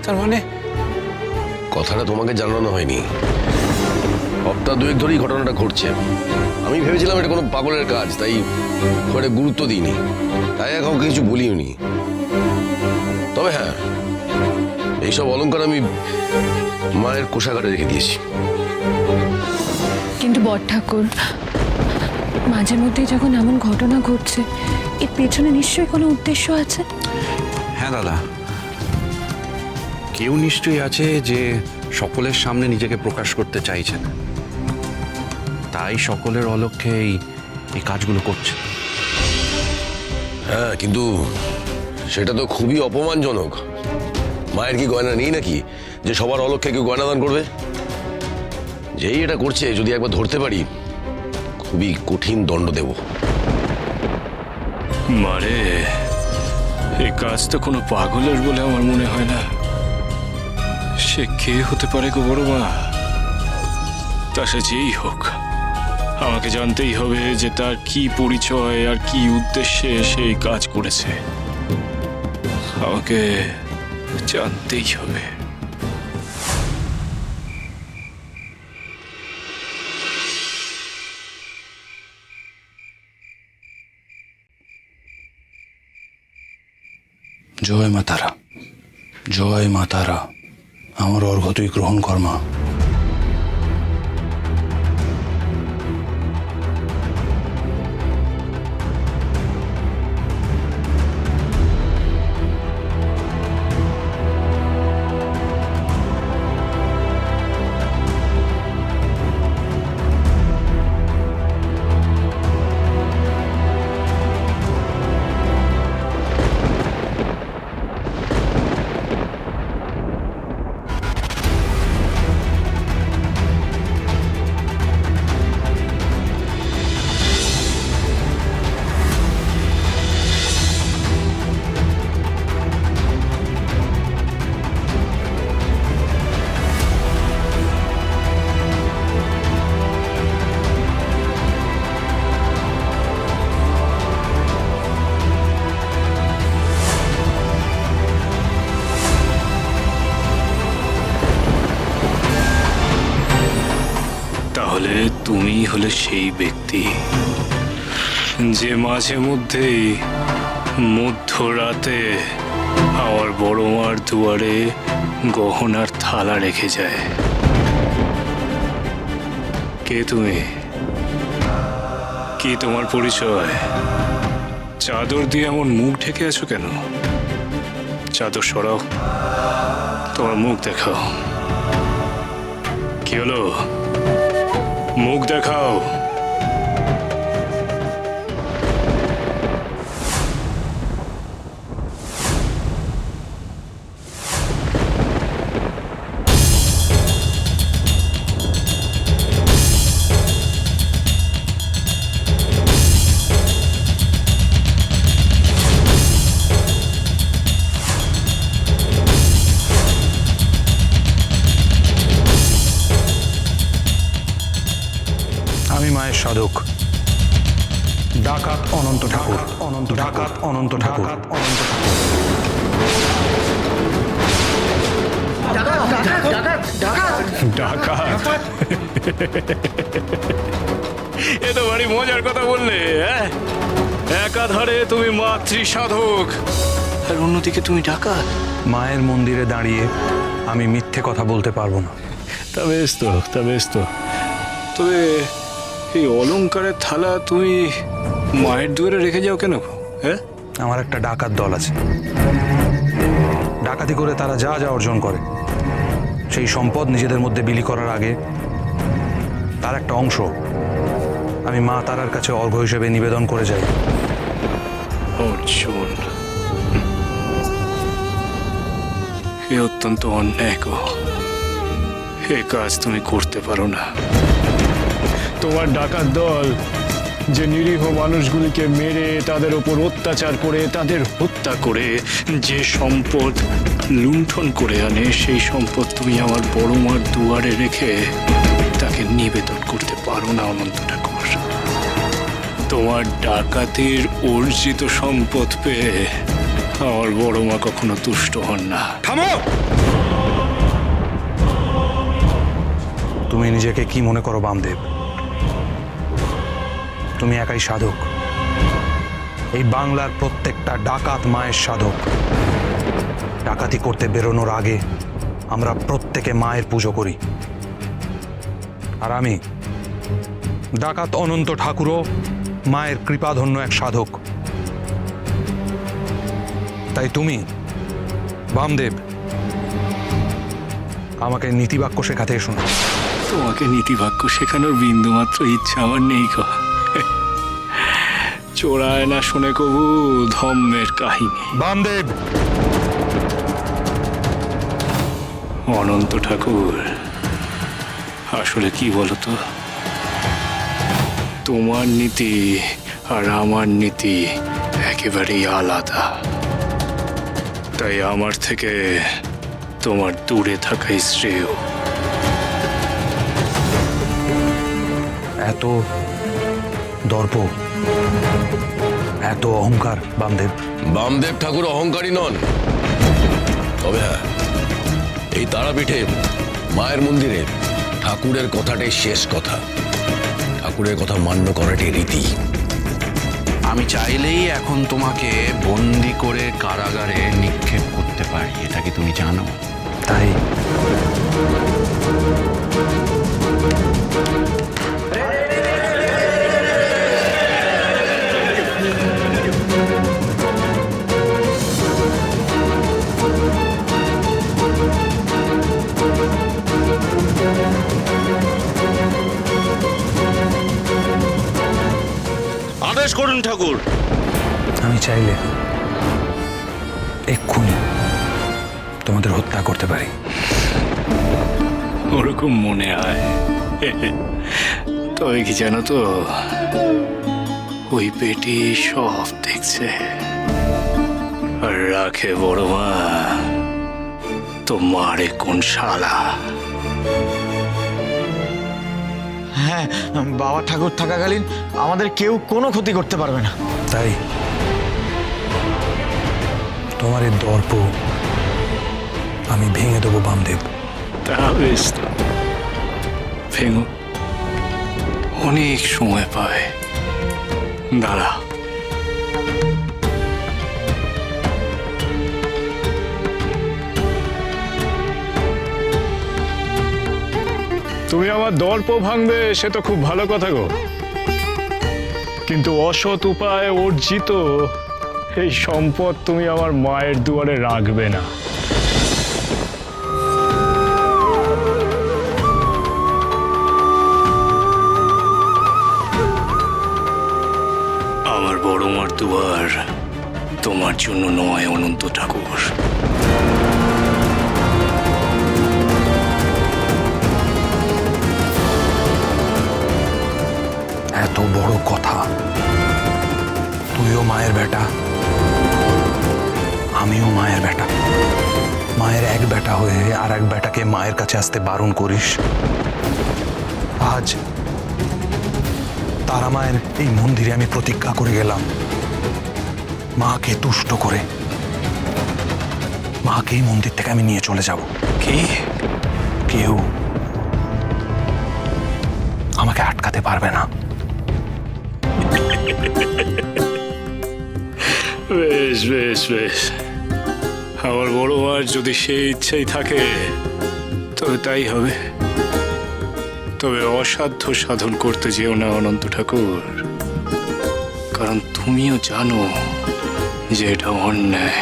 তার মানে কথাটা তোমাকে জানানো হয়নি, সপ্তাহ দুয়েক ধরেই ঘটনাটা ঘটছে। আমি ভেবেছিলাম এটা কোনো পাগলের কাজ, তাই ওটা গুরুত্ব দিইনি, তাই কাউকে কিছু বলিওনি। তবে হ্যাঁ, এইসব অলংকার আমি মায়ের কোষাগারে রেখে দিয়েছি। কিন্তু বড় ঠাকুর, মাঝে মধ্যে যখন এমন ঘটনা ঘটছে, এর পেছনে নিশ্চয়ই কোনো উদ্দেশ্য আছে। হ্যাঁ দাদা, কেউ নিশ্চয়ই আছে যে সকলের সামনে নিজেকে প্রকাশ করতে চাইছেন, তাই সকলের অলক্ষ্যে এই কাজগুলো করছে। হ্যাঁ, কিন্তু সেটা তো খুবই অপমানজনক। মায়ের কি গয়না নেই নাকি যে সবার অলক্ষ্যে কেউ গয়না দান করবে? যেই এটা করছে, যদি একবার ধরতে পারি, খুবই কঠিন দণ্ড দেব। মারে, এই কাজ তো কোনো পাগলের বলে আমার মনে হয় না। সে কে হতে পারে গো বড় মা? তা সে যেই হোক, আমাকে জানতেই হবে যে তার কি পরিচয় আর কি উদ্দেশ্যে সেই কাজ করেছে। আমাকে জানতেই হবে। জয় মা তারা, জয় মা তারা, আমার অর্ঘ্য তুই গ্রহণ কর মা। তাহলে তুমি হলে সেই ব্যক্তি যে মাঝে মধ্যেই মধ্যরাতে আমার বড় মার দুয়ারে গহনার থালা রেখে যায়। কে তুমি? কি তোমার পরিচয়? চাদর দিয়ে এমন মুখ ঢেকে আছো কেন? চাদর সরাও, তোমার মুখ দেখাও। কি হলো? মুখ দেখাও। আমি মায়ের সাধক, ডাকাত অনন্ত ঠাকুর, অনন্ত ডাকাত অনন্ত ঠাকুর, অনন্ত ডাকাত? এ তো ভারী মজার কথা বললে। একাধারে তুমি মাতৃ সাধক, আর অন্যদিকে তুমি ডাকাত। মায়ের মন্দিরে দাঁড়িয়ে আমি মিথ্যে কথা বলতে পারবো না। তা বেশ তো, তা বেশ তো। তবে এই অলংকারের থালা তুমি মায়ের দুয়ারে রেখে যাও কেন? হ্যাঁ, আমার একটা ডাকাত দল আছে, ডাকাতি করে তারা যা যা অর্জন করে, সেই সম্পদ নিজেদের মধ্যে বিলি করার আগে তার একটা অংশ আমি মা তারার কাছে অর্ঘ্য হিসেবে নিবেদন করে যাই। অর্জুন, এ অত্যন্ত অন্যায় গো। এ কাজ তুমি করতে পারো না। তোমার ডাকাত দল যে নিরীহ মানুষগুলিকে মেরে তাদের উপর অত্যাচার করে তাদের হত্যা করে যে সম্পদ লুণ্ঠন করে আনে, সেই সম্পদ তুমি আমার বড় মার দুয়ারে রেখে তাকে নিবেদন করতে পারো না অনন্ত ঠাকুর। তোমার ডাকাতির অর্জিত সম্পদ পেয়ে আমার বড় মা কখনো তুষ্ট হন না। থামো! তুমি নিজেকে কি মনে করো বামদেব? তুমি একাই সাধক। এই বাংলার প্রত্যেকটা ডাকাত মায়ের সাধক। ডাকাতি করতে বেরোনোর আগে আমরা প্রত্যেকে মায়ের পুজো করি। আর আমি ডাকাত অনন্ত ঠাকুরও মায়ের কৃপাধন্য এক সাধক। তাই তুমি বামদেব আমাকে নীতিবাক্য শেখাতে এসো না। তোমাকে নীতিবাক্য শেখানোর বিন্দুমাত্র ইচ্ছা আমার নেই গো। চোরায় না শুনে কবু ধম্মের কাহিনী। বামদেব! অনন্ত ঠাকুর, আসলে কি বলতো, তোমার নীতি আর আমার নীতি একেবারেই আলাদা। তাই আমার থেকে তোমার দূরে থাকাই শ্রেয়। এত দর্প, এত অহংকার বামদেব? বামদেব ঠাকুর অহংকারী নন, তবে হ্যাঁ, এই তারাপীঠে মায়ের মন্দিরে ঠাকুরের কথাটাই শেষ কথা। ঠাকুরের কথা মান্য করাটাই রীতি। আমি চাইলেই এখন তোমাকে বন্দি করে কারাগারে নিক্ষেপ করতে পারি, এটা কি তুমি জানো? তাই আদেশ করুন ঠাকুর। আমি চাইলে এক্ষুনি তোমাদের হত্যা করতে পারি। ওরকম মনে হয়। তবে কি জানো তো, ওই পেটি সব দেখছে আর রাখে বড় মা তো মারে কোন শালা। হ্যাঁ, বাবা ঠাকুর থাকাকালীন আমাদের কেউ কোনো ক্ষতি করতে পারবে না। তাই তোমার এই দর্প আমি ভেঙে দেবো বামদেব। তা বেশ তো, ভেঙো, অনেক সময় পাবে। দাঁড়া, তুমি আমার দর্প ভাঙবে সে তো খুব ভালো কথা গো, কিন্তু অসৎ উপায়ে অর্জিত এই সম্পদ তুমি আমার মায়ের দুয়ারে রাখবে না। আমার বড় মার দুয়ার তোমার জন্য নয় অনন্ত ঠাকুর। এত বড় কথা! তুইও মায়ের বেটা, আমিও মায়ের বেটা। মায়ের এক বেটা হয়ে আর এক বেটাকে মায়ের কাছে আসতে বারণ করিস। আজ তারা মায়ের এই মন্দিরে আমি প্রতিজ্ঞা করে গেলাম, মাকে তুষ্ট করে মাকে এই মন্দির থেকে আমি নিয়ে চলে যাব। কি? কেউ আমাকে আটকাতে পারবে না। বেশ বেশ বেশ, আমার বড় মার যদি সেই ইচ্ছাই থাকে তবে তাই হবে। তবে অসাধ্য সাধন করতে যেও না অনন্ত ঠাকুর, কারণ তুমিও জানো যে এটা অন্যায়,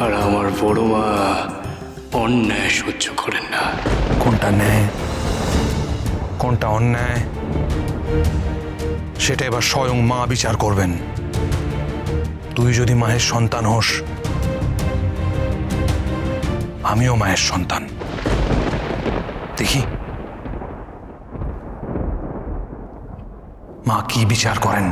আর আমার বড় মা অন্যায় সহ্য করেন না। কোনটা ন্যায় কোনটা অন্যায় সেটা এবার স্বয়ং মা বিচার করবেন। তুই যদি মায়ের সন্তান হোস, আমিও মায়ের সন্তান। দেখি মা কি বিচার করেন।